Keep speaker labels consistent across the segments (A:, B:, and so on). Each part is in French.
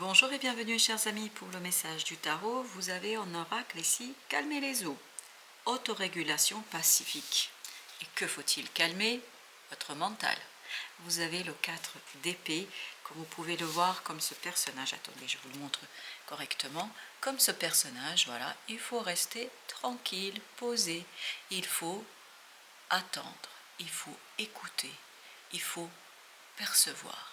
A: Bonjour et bienvenue chers amis pour le message du tarot. Vous avez en oracle ici « Calmer les eaux ». Autorégulation pacifique. Et que faut-il calmer? Votre mental. Vous avez le 4 d'épée, comme vous pouvez le voir comme ce personnage. Attendez, je vous le montre correctement. Comme ce personnage, voilà, il faut rester tranquille, posé. Il faut attendre, il faut écouter, il faut percevoir.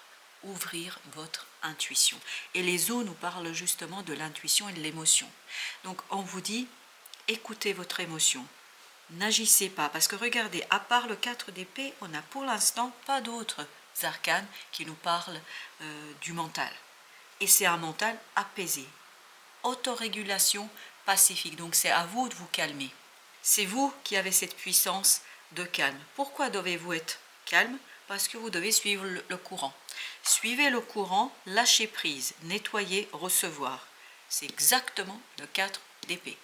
A: Ouvrir votre intuition. Et les eaux nous parlent justement de l'intuition et de l'émotion. Donc on vous dit, écoutez votre émotion. N'agissez pas, parce que regardez, à part le 4 d'épée, on n'a pour l'instant pas d'autres arcanes qui nous parlent du mental. Et c'est un mental apaisé. Autorégulation pacifique, donc c'est à vous de vous calmer. C'est vous qui avez cette puissance de calme. Pourquoi devez-vous être calme? Parce que vous devez suivre le courant. Suivez le courant, lâchez prise, nettoyer, recevoir. C'est exactement le 4 d'épée.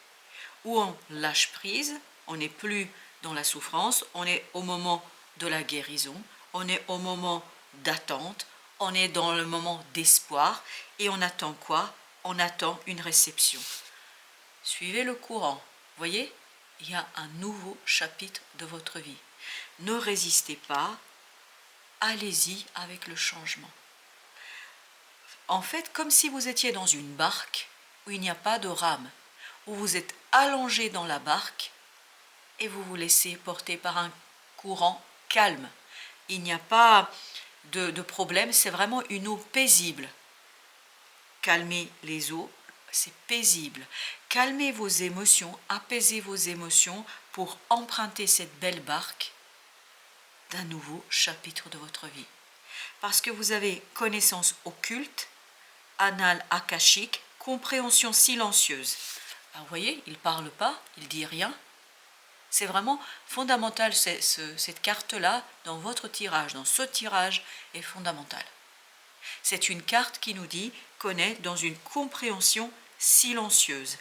A: Où on lâche prise, on n'est plus dans la souffrance, on est au moment de la guérison, on est au moment d'attente, on est dans le moment d'espoir et on attend quoi? On attend une réception. Suivez le courant. Voyez, il y a un nouveau chapitre de votre vie. Ne résistez pas, allez-y avec le changement. En fait, comme si vous étiez dans une barque où il n'y a pas de rame, où vous êtes allongé dans la barque et vous vous laissez porter par un courant calme. Il n'y a pas de problème, c'est vraiment une eau paisible. Calmez les eaux, c'est paisible. Calmez vos émotions, apaisez vos émotions pour emprunter cette belle barque d'un nouveau chapitre de votre vie. Parce que vous avez connaissance occulte, anal akashique, compréhension silencieuse. Alors, vous voyez, il ne parle pas, il ne dit rien. C'est vraiment fondamental, cette carte-là, dans votre tirage, dans ce tirage, est fondamentale. C'est une carte qui nous dit qu'on est dans une compréhension silencieuse.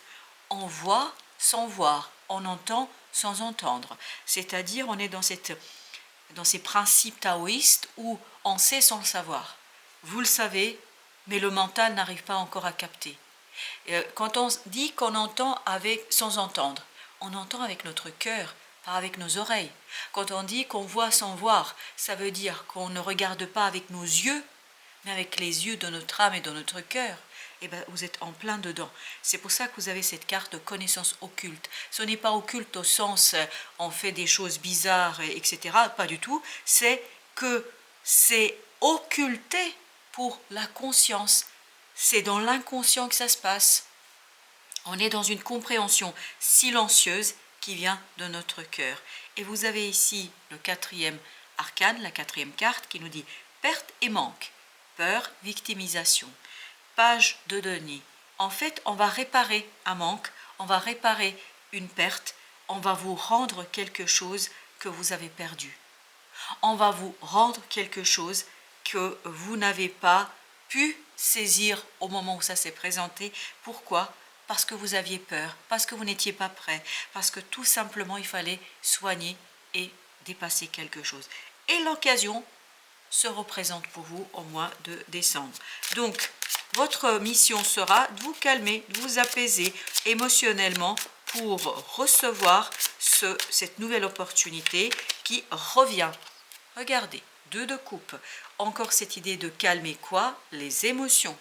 A: On voit sans voir, on entend sans entendre. C'est-à-dire, on est dans ces principes taoïstes où on sait sans le savoir. Vous le savez, mais le mental n'arrive pas encore à capter. Quand on dit qu'on entend sans entendre, on entend avec notre cœur, pas avec nos oreilles. Quand on dit qu'on voit sans voir, ça veut dire qu'on ne regarde pas avec nos yeux, mais avec les yeux de notre âme et de notre cœur. Eh bien, vous êtes en plein dedans. C'est pour ça que vous avez cette carte de connaissance occulte. Ce n'est pas occulte au sens on fait des choses bizarres, etc. Pas du tout. C'est que c'est occulté pour la conscience. C'est dans l'inconscient que ça se passe. On est dans une compréhension silencieuse qui vient de notre cœur. Et vous avez ici le 4e arcane, la 4e carte qui nous dit perte et manque, peur, victimisation. Page de données. En fait, on va réparer un manque, on va réparer une perte, on va vous rendre quelque chose que vous avez perdu. On va vous rendre quelque chose que vous n'avez pas pu saisir au moment où ça s'est présenté. Pourquoi? Parce que vous aviez peur, parce que vous n'étiez pas prêt, parce que tout simplement il fallait soigner et dépasser quelque chose. Et l'occasion se représente pour vous au mois de décembre. Donc, votre mission sera de vous calmer, de vous apaiser émotionnellement pour recevoir cette nouvelle opportunité qui revient. Regardez, 2 de coupe. Encore cette idée de calmer quoi? Les émotions.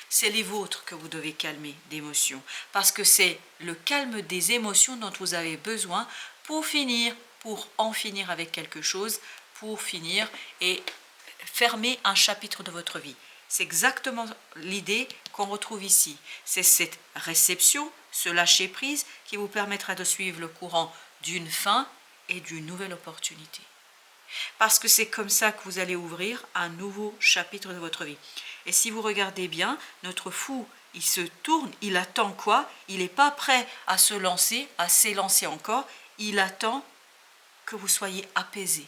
A: C'est les vôtres que vous devez calmer d'émotions. Parce que c'est le calme des émotions dont vous avez besoin pour en finir avec quelque chose, pour finir et fermer un chapitre de votre vie. C'est exactement l'idée qu'on retrouve ici. C'est cette réception, ce lâcher-prise qui vous permettra de suivre le courant d'une fin et d'une nouvelle opportunité. Parce que c'est comme ça que vous allez ouvrir un nouveau chapitre de votre vie. Et si vous regardez bien, notre fou, il se tourne, il attend quoi? Il n'est pas prêt à se lancer, à s'élancer encore. Il attend que vous soyez apaisé.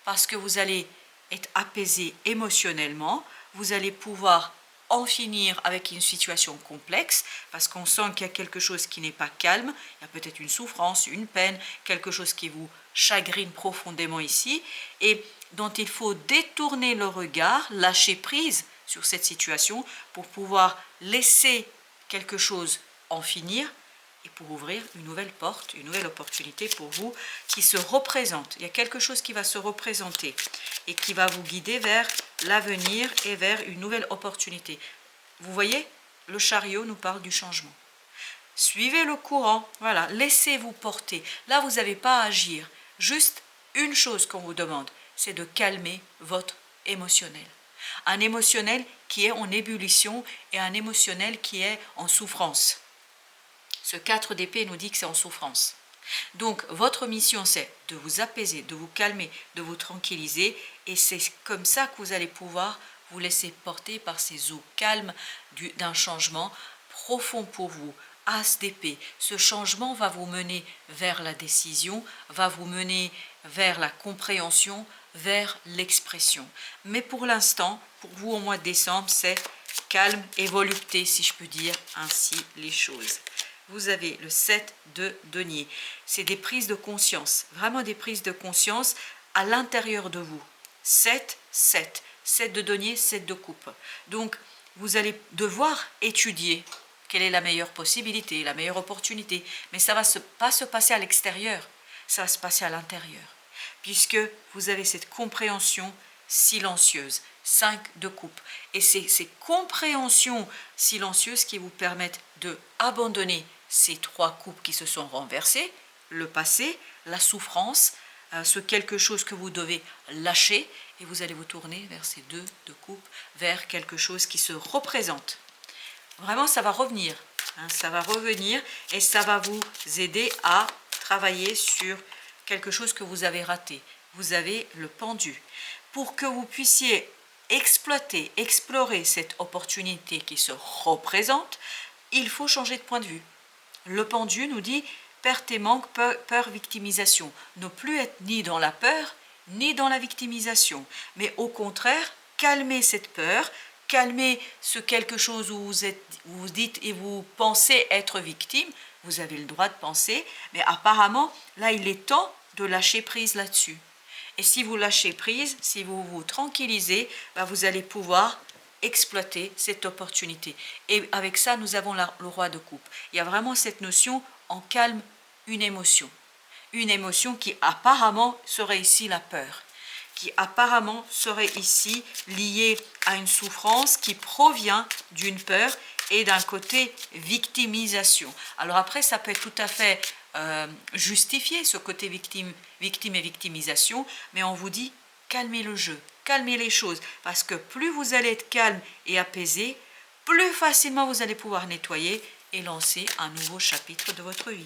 A: Parce que vous allez être apaisé émotionnellement, vous allez pouvoir en finir avec une situation complexe, parce qu'on sent qu'il y a quelque chose qui n'est pas calme, il y a peut-être une souffrance, une peine, quelque chose qui vous chagrine profondément ici, et dont il faut détourner le regard, lâcher prise sur cette situation pour pouvoir laisser quelque chose en finir et pour ouvrir une nouvelle porte, une nouvelle opportunité pour vous qui se représente. Il y a quelque chose qui va se représenter et qui va vous guider vers l'avenir et vers une nouvelle opportunité. Vous voyez, le chariot nous parle du changement. Suivez le courant, voilà, laissez-vous porter. Là, vous n'avez pas à agir. Juste une chose qu'on vous demande, c'est de calmer votre émotionnel. Un émotionnel qui est en ébullition et un émotionnel qui est en souffrance. Ce 4 d'épée nous dit que c'est en souffrance. Donc, votre mission, c'est de vous apaiser, de vous calmer, de vous tranquilliser. Et c'est comme ça que vous allez pouvoir vous laisser porter par ces eaux calmes d'un changement profond pour vous. As d'épée, ce changement va vous mener vers la décision, va vous mener vers la compréhension, vers l'expression. Mais pour l'instant, pour vous au mois de décembre, c'est calme et volupté, si je peux dire ainsi les choses. Vous avez le 7 de denier. C'est des prises de conscience, vraiment des prises de conscience à l'intérieur de vous. 7, 7. 7 de denier, 7 de coupe. Donc, vous allez devoir étudier quelle est la meilleure possibilité, la meilleure opportunité. Mais ça ne va pas se passer à l'extérieur, ça va se passer à l'intérieur. Puisque vous avez cette compréhension silencieuse, 5 de coupe. Et c'est ces compréhensions silencieuses qui vous permettent d'abandonner ces 3 coupes qui se sont renversées, le passé, la souffrance, ce quelque chose que vous devez lâcher, et vous allez vous tourner vers ces 2 de coupe, vers quelque chose qui se représente. Vraiment, ça va revenir, ça va revenir et ça va vous aider à travailler sur quelque chose que vous avez raté. Vous avez le pendu. Pour que vous puissiez exploiter, explorer cette opportunité qui se représente, il faut changer de point de vue. Le pendu nous dit perte et manque, peur, victimisation. Ne plus être ni dans la peur, ni dans la victimisation, mais au contraire, calmer cette peur, calmer ce quelque chose où vous dites et vous pensez être victime, vous avez le droit de penser, mais apparemment, là, il est temps de lâcher prise là-dessus. Et si vous lâchez prise, si vous vous tranquillisez, vous allez pouvoir exploiter cette opportunité. Et avec ça, nous avons le roi de coupe. Il y a vraiment cette notion, en calme, une émotion. Une émotion qui apparemment serait ici la peur, qui apparemment serait ici liée à une souffrance qui provient d'une peur et d'un côté victimisation. Alors après, ça peut être tout à fait justifié, ce côté victime et victimisation, mais on vous dit, calmez le jeu, calmez les choses, parce que plus vous allez être calme et apaisé, plus facilement vous allez pouvoir nettoyer et lancer un nouveau chapitre de votre vie.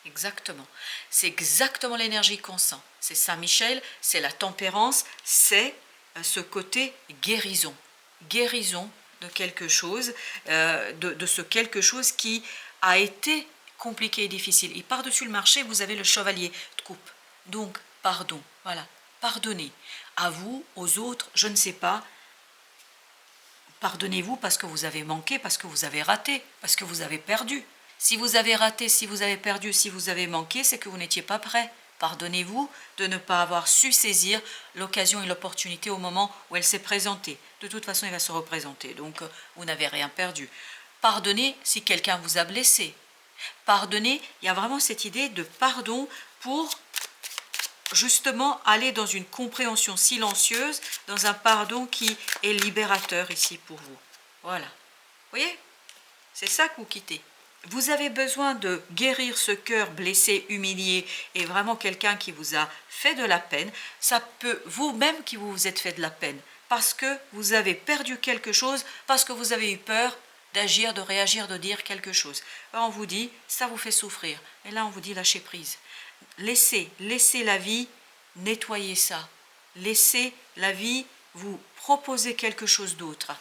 A: Exactement. C'est exactement l'énergie qu'on sent. C'est Saint-Michel, c'est la tempérance, c'est ce côté guérison. Guérison de quelque chose, de ce quelque chose qui a été compliqué et difficile. Et par-dessus le marché, vous avez le chevalier de coupe. Donc, pardon. Voilà. Pardonnez. À vous, aux autres, je ne sais pas. Pardonnez-vous parce que vous avez manqué, parce que vous avez raté, parce que vous avez perdu. Si vous avez raté, si vous avez perdu, si vous avez manqué, c'est que vous n'étiez pas prêt. Pardonnez-vous de ne pas avoir su saisir l'occasion et l'opportunité au moment où elle s'est présentée. De toute façon, elle va se représenter, donc vous n'avez rien perdu. Pardonnez si quelqu'un vous a blessé. Pardonnez, il y a vraiment cette idée de pardon pour justement aller dans une compréhension silencieuse, dans un pardon qui est libérateur ici pour vous. Voilà. Vous voyez? C'est ça que vous quittez. Vous avez besoin de guérir ce cœur blessé, humilié, et vraiment quelqu'un qui vous a fait de la peine. Ça peut vous-même qui vous êtes fait de la peine, parce que vous avez perdu quelque chose, parce que vous avez eu peur d'agir, de réagir, de dire quelque chose. Alors on vous dit, ça vous fait souffrir. Et là, on vous dit, lâchez prise. Laissez la vie nettoyer ça. Laissez la vie vous proposer quelque chose d'autre.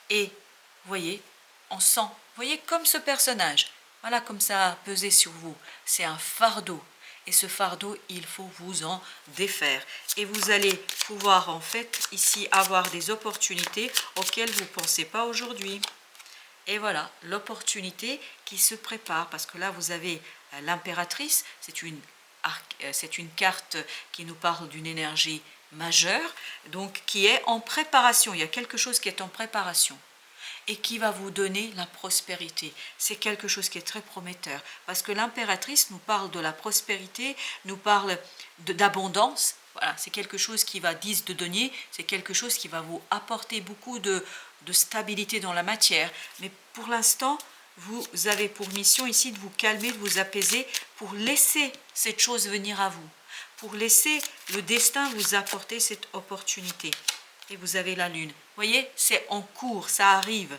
A: Et, vous voyez, on sent, vous voyez, comme ce personnage, voilà, comme ça a pesé sur vous. C'est un fardeau. Et ce fardeau, il faut vous en défaire. Et vous allez pouvoir, en fait, ici, avoir des opportunités auxquelles vous ne pensez pas aujourd'hui. Et voilà, l'opportunité qui se prépare, parce que là, vous avez l'impératrice, c'est une carte qui nous parle d'une énergie majeur, donc qui est en préparation. Il y a quelque chose qui est en préparation et qui va vous donner la prospérité. C'est quelque chose qui est très prometteur, parce que l'impératrice nous parle de la prospérité, nous parle d'abondance. Voilà, c'est quelque chose qui va, 10 de denier, c'est quelque chose qui va vous apporter beaucoup de stabilité dans la matière. Mais pour l'instant, vous avez pour mission ici de vous calmer, de vous apaiser, pour laisser cette chose venir à vous, pour laisser le destin vous apporter cette opportunité. Et vous avez la lune. Vous voyez, c'est en cours, ça arrive,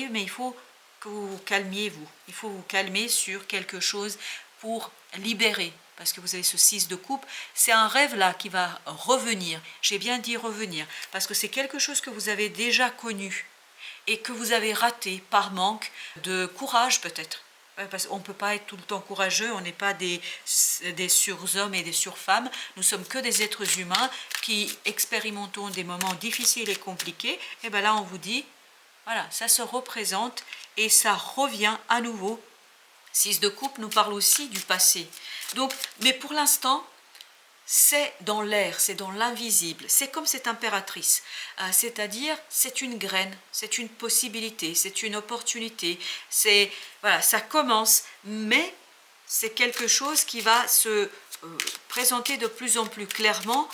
A: mais il faut que vous vous calmiez, vous. Il faut vous calmer sur quelque chose pour libérer, parce que vous avez ce 6 de coupe. C'est un rêve là qui va revenir. J'ai bien dit revenir, parce que c'est quelque chose que vous avez déjà connu et que vous avez raté par manque de courage peut-être. Parce qu'on ne peut pas être tout le temps courageux, on n'est pas des surhommes et des surfemmes, nous sommes que des êtres humains qui expérimentons des moments difficiles et compliqués. Et bien là on vous dit, voilà, ça se représente et ça revient à nouveau. 6 de coupe nous parle aussi du passé. Donc, mais pour l'instant, c'est dans l'air, c'est dans l'invisible, c'est comme cette impératrice, c'est-à-dire c'est une graine, c'est une possibilité, c'est une opportunité, c'est voilà, ça commence, mais c'est quelque chose qui va se présenter de plus en plus clairement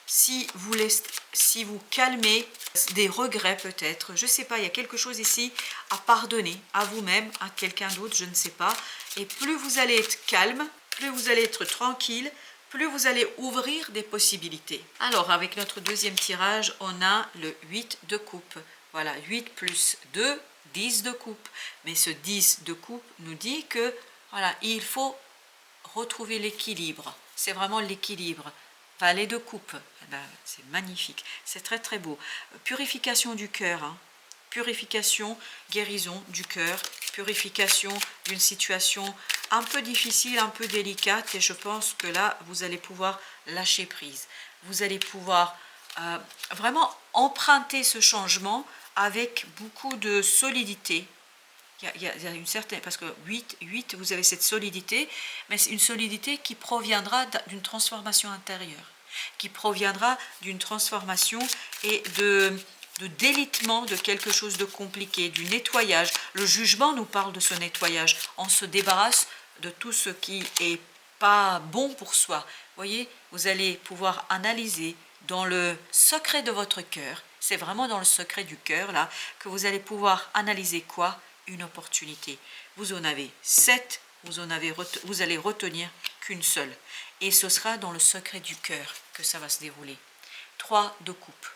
A: si vous calmez des regrets peut-être, je ne sais pas, il y a quelque chose ici à pardonner à vous-même, à quelqu'un d'autre, je ne sais pas, et plus vous allez être calme, plus vous allez être tranquille, plus vous allez ouvrir des possibilités. Alors, avec notre deuxième tirage, on a le 8 de coupe. Voilà, 8 plus 2, 10 de coupe. Mais ce 10 de coupe nous dit que, voilà, il faut retrouver l'équilibre. C'est vraiment l'équilibre. Valet de coupe, eh ben, c'est magnifique, c'est très très beau. Purification du cœur, hein. Purification, guérison du cœur, purification d'une situation un peu difficile, un peu délicate, et je pense que là, vous allez pouvoir lâcher prise. Vous allez pouvoir vraiment emprunter ce changement avec beaucoup de solidité. Il y a une certaine, parce que 8, vous avez cette solidité, mais c'est une solidité qui proviendra d'une transformation intérieure, qui proviendra d'une transformation et de délitement de quelque chose de compliqué, du nettoyage. Le jugement nous parle de ce nettoyage. On se débarrasse de tout ce qui est pas bon pour soi. Vous voyez, vous allez pouvoir analyser dans le secret de votre cœur. C'est vraiment dans le secret du cœur là que vous allez pouvoir analyser quoi? Une opportunité. Vous en avez 7, vous allez retenir qu'une seule. Et ce sera dans le secret du cœur que ça va se dérouler. 3 de coupe.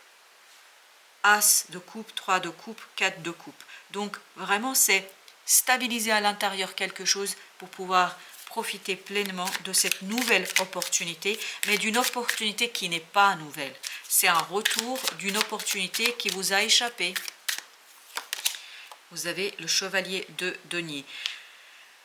A: As de coupe, 3 de coupe, 4 de coupe. Donc vraiment c'est stabiliser à l'intérieur quelque chose pour pouvoir profiter pleinement de cette nouvelle opportunité, mais d'une opportunité qui n'est pas nouvelle. C'est un retour d'une opportunité qui vous a échappé. Vous avez le chevalier de denier.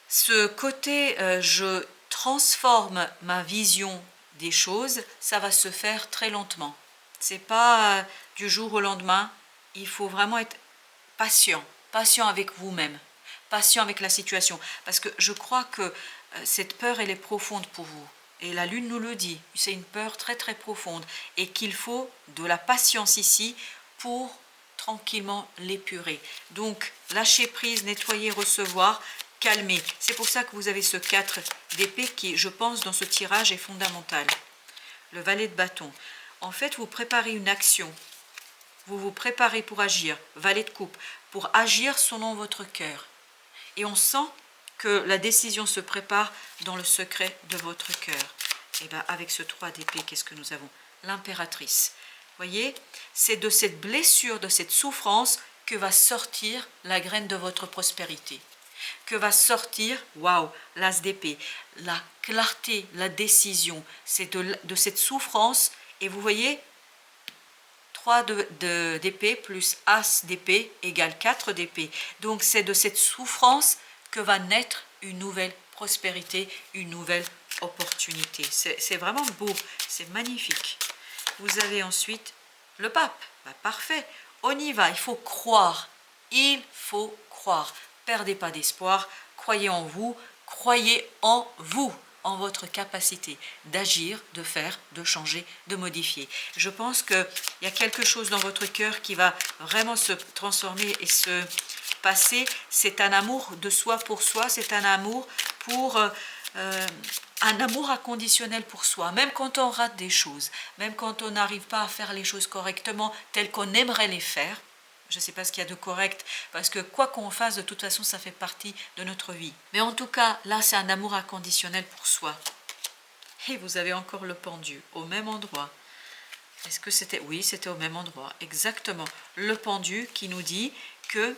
A: Ce côté, je transforme ma vision des choses, ça va se faire très lentement. C'est pas du jour au lendemain. Il faut vraiment être patient, patient avec vous-même, patient avec la situation. Parce que je crois que cette peur, elle est profonde pour vous. Et la lune nous le dit, c'est une peur très très profonde. Et qu'il faut de la patience ici pour tranquillement l'épurer. Donc, lâcher prise, nettoyer, recevoir, calmer. C'est pour ça que vous avez ce 4 d'épée qui, je pense, dans ce tirage est fondamental. Le valet de bâton. En fait, vous préparez une action. Vous vous préparez pour agir. Valet de coupe. Pour agir selon votre cœur. Et on sent que la décision se prépare dans le secret de votre cœur. Et bien, avec ce 3 d'épée, qu'est-ce que nous avons? L'impératrice. Voyez, c'est de cette blessure, de cette souffrance que va sortir la graine de votre prospérité. Que va sortir, waouh, l'as d'épée, la clarté, la décision. C'est de cette souffrance. Et vous voyez, 3 d'épée plus as d'épée égale 4 d'épée. Donc c'est de cette souffrance que va naître une nouvelle prospérité, une nouvelle opportunité. C'est vraiment beau, c'est magnifique. Vous avez ensuite le pape. Bah, parfait, on y va, il faut croire. Il faut croire. Perdez pas d'espoir, croyez en vous, croyez en vous. en votre capacité d'agir, de faire, de changer, de modifier. Je pense qu'il y a quelque chose dans votre cœur qui va vraiment se transformer et se passer. C'est un amour de soi pour soi, c'est un amour pour... un amour inconditionnel pour soi, même quand on rate des choses, même quand on n'arrive pas à faire les choses correctement telles qu'on aimerait les faire. Je ne sais pas ce qu'il y a de correct, parce que quoi qu'on fasse, de toute façon, ça fait partie de notre vie. Mais en tout cas, là, c'est un amour inconditionnel pour soi. Et vous avez encore le pendu au même endroit. Est-ce que c'était... Oui, c'était au même endroit, exactement. Le pendu qui nous dit que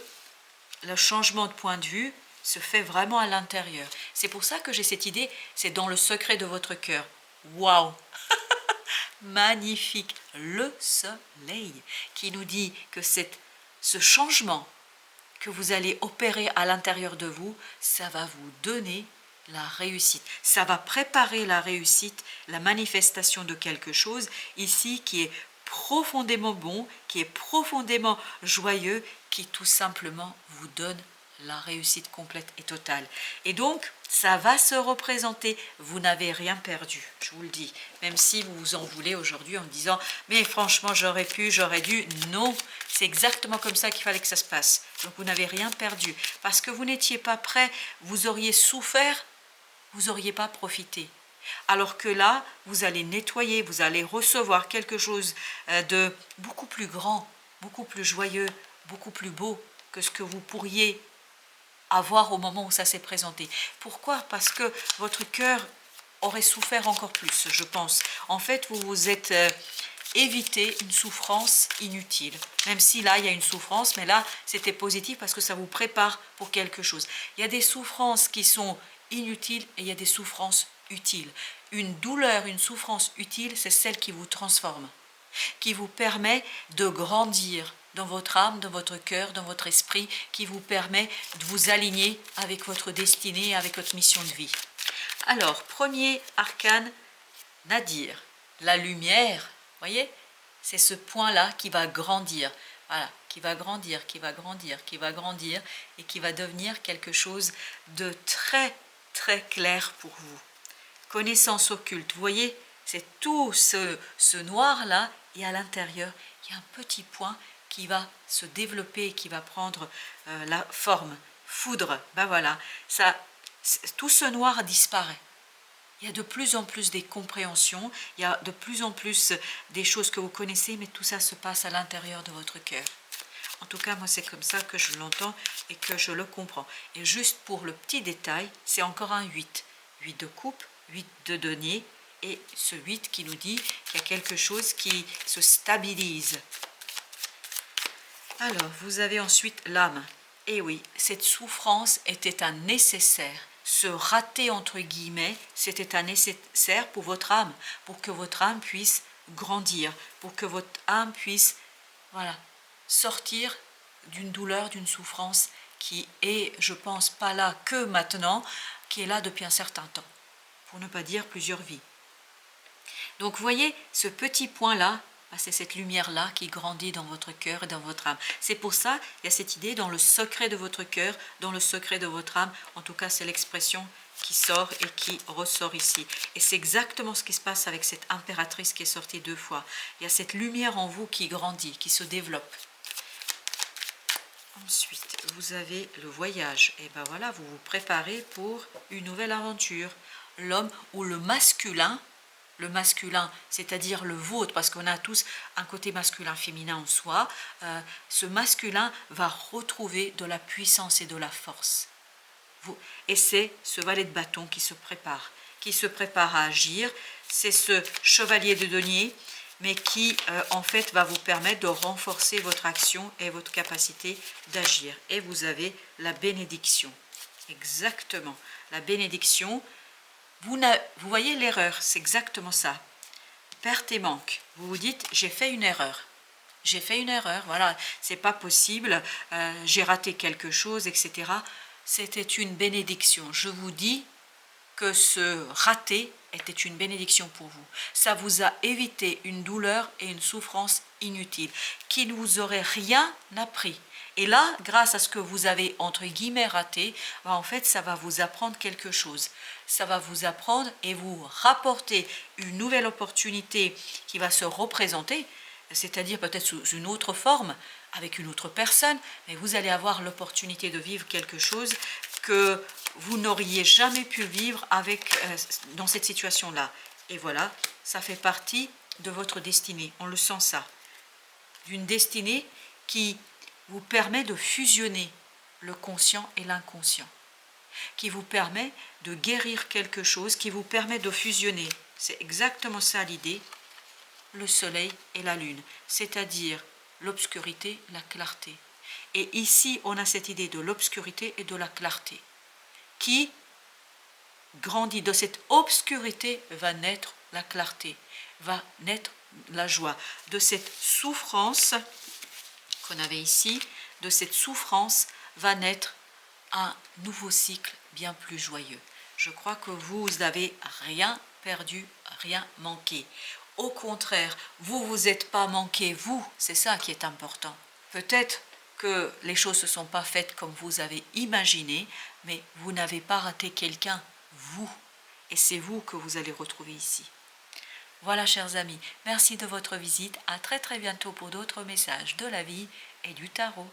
A: le changement de point de vue se fait vraiment à l'intérieur. C'est pour ça que j'ai cette idée, c'est dans le secret de votre cœur. Waouh! Magnifique! Le soleil qui nous dit que ce changement que vous allez opérer à l'intérieur de vous, ça va vous donner la réussite. Ça va préparer la réussite, la manifestation de quelque chose ici qui est profondément bon, qui est profondément joyeux, qui tout simplement vous donne la réussite complète et totale. Et donc, ça va se représenter. Vous n'avez rien perdu, je vous le dis. Même si vous vous en voulez aujourd'hui en me disant « Mais franchement, j'aurais pu, j'aurais dû. » Non, c'est exactement comme ça qu'il fallait que ça se passe. Donc, vous n'avez rien perdu. Parce que vous n'étiez pas prêt, vous auriez souffert, vous n'auriez pas profité. Alors que là, vous allez nettoyer, vous allez recevoir quelque chose de beaucoup plus grand, beaucoup plus joyeux, beaucoup plus beau que ce que vous pourriez avoir au moment où ça s'est présenté. Pourquoi? Parce que votre cœur aurait souffert encore plus, je pense. En fait, vous vous êtes évité une souffrance inutile. Même si là, il y a une souffrance, mais là, c'était positif parce que ça vous prépare pour quelque chose. Il y a des souffrances qui sont inutiles et il y a des souffrances utiles. Une douleur, une souffrance utile, c'est celle qui vous transforme, qui vous permet de grandir dans votre âme, dans votre cœur, dans votre esprit, qui vous permet de vous aligner avec votre destinée, avec votre mission de vie. Alors, premier arcane, Nadir, la lumière, voyez, c'est ce point-là qui va grandir, voilà, qui va grandir, qui va grandir, qui va grandir, et qui va devenir quelque chose de très, très clair pour vous. Connaissance occulte, vous voyez, c'est tout ce noir-là, et à l'intérieur, il y a un petit point qui va se développer, qui va prendre la forme, foudre, ben voilà, tout ce noir disparaît. Il y a de plus en plus des compréhensions, il y a de plus en plus des choses que vous connaissez, mais tout ça se passe à l'intérieur de votre cœur. En tout cas, moi, c'est comme ça que je l'entends et que je le comprends. Et juste pour le petit détail, c'est encore un 8. 8 de coupe, 8 de denier, et ce 8 qui nous dit qu'il y a quelque chose qui se stabilise. Alors, vous avez ensuite l'âme. Et oui, cette souffrance était un nécessaire. Ce raté, entre guillemets, c'était un nécessaire pour votre âme, pour que votre âme puisse grandir, pour que votre âme puisse, voilà, sortir d'une douleur, d'une souffrance qui est, je pense, pas là que maintenant, qui est là depuis un certain temps, pour ne pas dire plusieurs vies. Donc, vous voyez, ce petit point-là, c'est cette lumière-là qui grandit dans votre cœur et dans votre âme. C'est pour ça qu'il y a cette idée dans le secret de votre cœur, dans le secret de votre âme. En tout cas, c'est l'expression qui sort et qui ressort ici. Et c'est exactement ce qui se passe avec cette impératrice qui est sortie 2 fois. Il y a cette lumière en vous qui grandit, qui se développe. Ensuite, vous avez le voyage. Et ben voilà, vous vous préparez pour une nouvelle aventure. L'homme ou le masculin, c'est-à-dire le vôtre, parce qu'on a tous un côté masculin, féminin en soi, ce masculin va retrouver de la puissance et de la force. Et c'est ce valet de bâton qui se prépare à agir. C'est ce chevalier de denier, mais qui en fait va vous permettre de renforcer votre action et votre capacité d'agir. Et vous avez la bénédiction. Exactement, la bénédiction. Vous voyez l'erreur, c'est exactement ça. Perte et manque. Vous vous dites, j'ai fait une erreur. J'ai fait une erreur, voilà, c'est pas possible, j'ai raté quelque chose, etc. C'était une bénédiction. Je vous dis que ce raté était une bénédiction pour vous. Ça vous a évité une douleur et une souffrance inutiles, qui ne vous auraient rien appris. Et là, grâce à ce que vous avez entre guillemets raté, en fait, ça va vous apprendre quelque chose. Ça va vous apprendre et vous rapporter une nouvelle opportunité qui va se représenter, c'est-à-dire peut-être sous une autre forme, avec une autre personne, mais vous allez avoir l'opportunité de vivre quelque chose que vous n'auriez jamais pu vivre dans cette situation-là. Et voilà, ça fait partie de votre destinée, on le sent ça. D'une destinée qui vous permet de fusionner le conscient et l'inconscient, qui vous permet de guérir quelque chose, qui vous permet de fusionner. C'est exactement ça l'idée, le soleil et la lune, c'est-à-dire l'obscurité, la clarté. Et ici, on a cette idée de l'obscurité et de la clarté, qui grandit. De cette obscurité va naître la clarté, va naître la joie. De cette souffrance qu'on avait ici, de cette souffrance va naître un nouveau cycle bien plus joyeux. Je crois que vous n'avez rien perdu, rien manqué. Au contraire, vous êtes pas manqué, vous, c'est ça qui est important. Peut-être que les choses ne se sont pas faites comme vous avez imaginé, mais vous n'avez pas raté quelqu'un, vous. Et c'est vous que vous allez retrouver ici. Voilà, chers amis, merci de votre visite. À très très bientôt pour d'autres messages de la vie et du tarot.